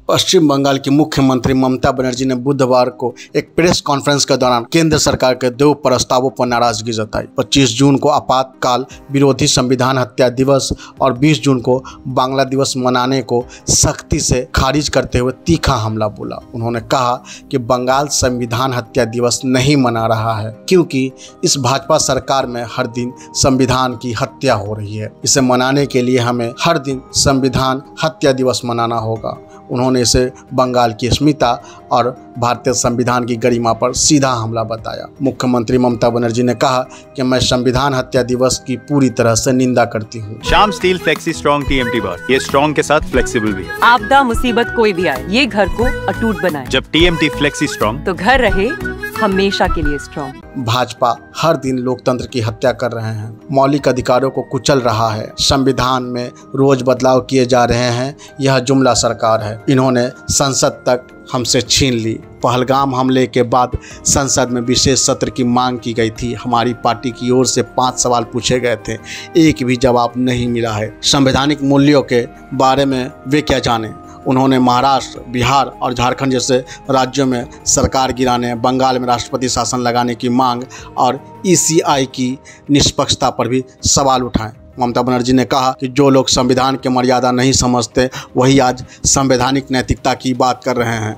पश्चिम बंगाल की मुख्यमंत्री ममता बनर्जी ने बुधवार को एक प्रेस कॉन्फ्रेंस के दौरान केंद्र सरकार के 2 प्रस्तावों पर नाराजगी जताई। 25 जून को आपातकाल विरोधी संविधान हत्या दिवस और 20 जून को बांग्ला दिवस मनाने को सख्ती से खारिज करते हुए तीखा हमला बोला। उन्होंने कहा कि बंगाल संविधान हत्या दिवस नहीं मना रहा है क्योंकि इस भाजपा सरकार में हर दिन संविधान की हत्या हो रही है। इसे मनाने के लिए हमें हर दिन संविधान हत्या दिवस मनाना होगा। उन्होंने इसे बंगाल की अस्मिता और भारतीय संविधान की गरिमा पर सीधा हमला बताया। मुख्यमंत्री ममता बनर्जी ने कहा कि मैं संविधान हत्या दिवस की पूरी तरह से निंदा करती हूँ। Shyam steel flexi strong TMT बार, ये स्ट्रॉन्ग के साथ फ्लेक्सिबल भी है। आपदा मुसीबत कोई भी आए, ये घर को अटूट बनाए। जब टीएमटी फ्लेक्सी स्ट्रॉन्ग, तो घर रहे हमेशा के लिए स्ट्रॉन्ग। भाजपा हर दिन लोकतंत्र की हत्या कर रहे हैं, मौलिक अधिकारों को कुचल रहा है, संविधान में रोज बदलाव किए जा रहे हैं। यह जुमला सरकार है। इन्होंने संसद तक हमसे छीन ली। पहलगाम हमले के बाद संसद में विशेष सत्र की मांग की गई थी। हमारी पार्टी की ओर से 5 सवाल पूछे गए थे, एक भी जवाब नहीं मिला है। संवैधानिक मूल्यों के बारे में वे क्या जाने। उन्होंने महाराष्ट्र, बिहार और झारखंड जैसे राज्यों में सरकार गिराने, बंगाल में राष्ट्रपति शासन लगाने की मांग और ईसीआई की निष्पक्षता पर भी सवाल उठाए। ममता बनर्जी ने कहा कि जो लोग संविधान की मर्यादा नहीं समझते वही आज संवैधानिक नैतिकता की बात कर रहे हैं।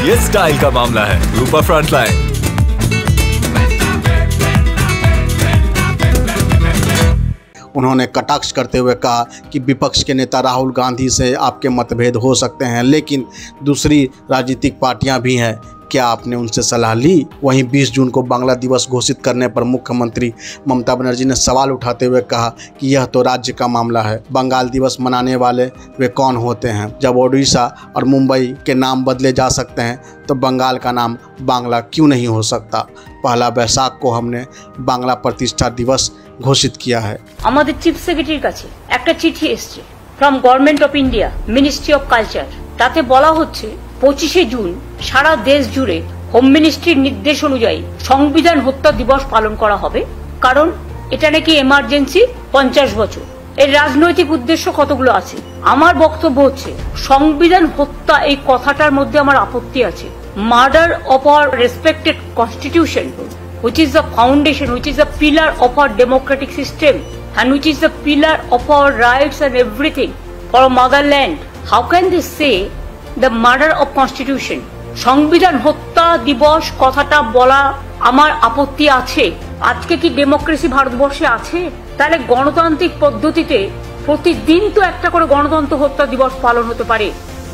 ये स्टाइल का मामला है। रूपा फ्रंटलाइन। उन्होंने कटाक्ष करते हुए कहा कि विपक्ष के नेता राहुल गांधी से आपके मतभेद हो सकते हैं, लेकिन दूसरी राजनीतिक पार्टियां भी हैं, क्या आपने उनसे सलाह ली? वहीं 20 जून को बांग्ला दिवस घोषित करने पर मुख्यमंत्री ममता बनर्जी ने सवाल उठाते हुए कहा कि यह तो राज्य का मामला है। बंगाल दिवस मनाने वाले वे कौन होते हैं? जब ओडिशा और मुंबई के नाम बदले जा सकते हैं तो बंगाल का नाम बांग्ला क्यों नहीं हो सकता? 1 बैसाख को हमने बांग्ला प्रतिष्ठा दिवस घोषित किया है। আমাদের চিফ সেক্রেটারির কাছে একটা চিঠি এসেছে from government of India, ministry of culture. তাতে বলা হচ্ছে 25শে জুন সারা দেশ জুড়ে হোম মিনিস্ট্রির নির্দেশ অনুযায়ী সংবিধান হত্যা দিবস পালন করা হবে, কারণ এটা নাকি এমার্জেন্সি 50 বছর। এর রাজনৈতিক উদ্দেশ্য কতগুলো আছে। আমার বক্তব্য হচ্ছে সংবিধান হত্যা এই কথাটার মধ্যে আমার আপত্তি আছে। Murder of our respected constitution, which is the foundation, which is the pillar of our democratic system, and which is the pillar of our rights and everything for our motherland. How can they say the murder of constitution? সংবিধান হত্যা দিবস কথাটা বলা আমার আপত্তি আছে। আজকে কি ডেমোক্রেসি ভারতবর্ষে আছে? তাহলে গণতান্ত্রিক পদ্ধতিতে প্রতিদিন তো একটা করে গণতন্ত্র হত্যা দিবস পালন হতে পারে।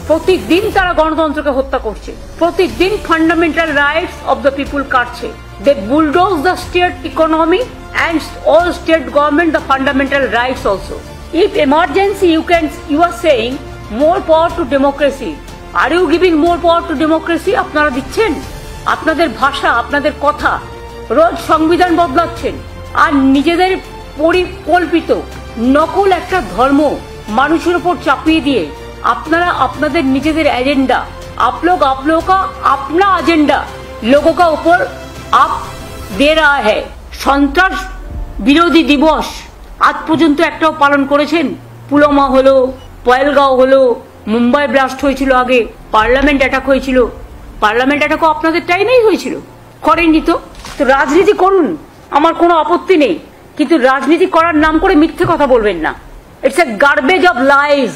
প্রতিদিন তারা গণতন্ত্রকে হত্যা করছে, প্রতিদিন fundamental rights of the people কাটছে। They bulldoze the state economy and all state government the fundamental rights also. If emergency you are saying more power to democracy. Are you giving more power to democracy? আপনারা দিচ্ছেন। আপনাদের ভাষা, আপনাদের কথা রোজ সংবিধান বদলাচ্ছেন আর নিজেদের পরিকল্পিত নকল একটা ধর্ম মানুষের উপর চাপিয়ে দিয়ে আপনারা আপনাদের নিজেদের এজেন্ডা आप लोगों का अपना एजेंडा लोगों का ऊपर आप दे रहा है। সন্ত্রাস বিরোধী দিবস আজ পর্যন্ত একটাও পালন করেছেন? পুলওয়ামা হলো, পহেলগাঁও হলো, মুম্বাই ব্লাস্ট হয়েছিল, আগে পার্লামেন্ট অ্যাটাক হয়েছিল। পার্লামেন্ট অ্যাটাকও আপনাদের টাইমেই হয়েছিল, করেননি তো। তো রাজনীতি করুন, আমার কোনো আপত্তি নেই, কিন্তু রাজনীতি করার নাম করে মিথ্যে কথা বলবেন না। It's a garbage of lies.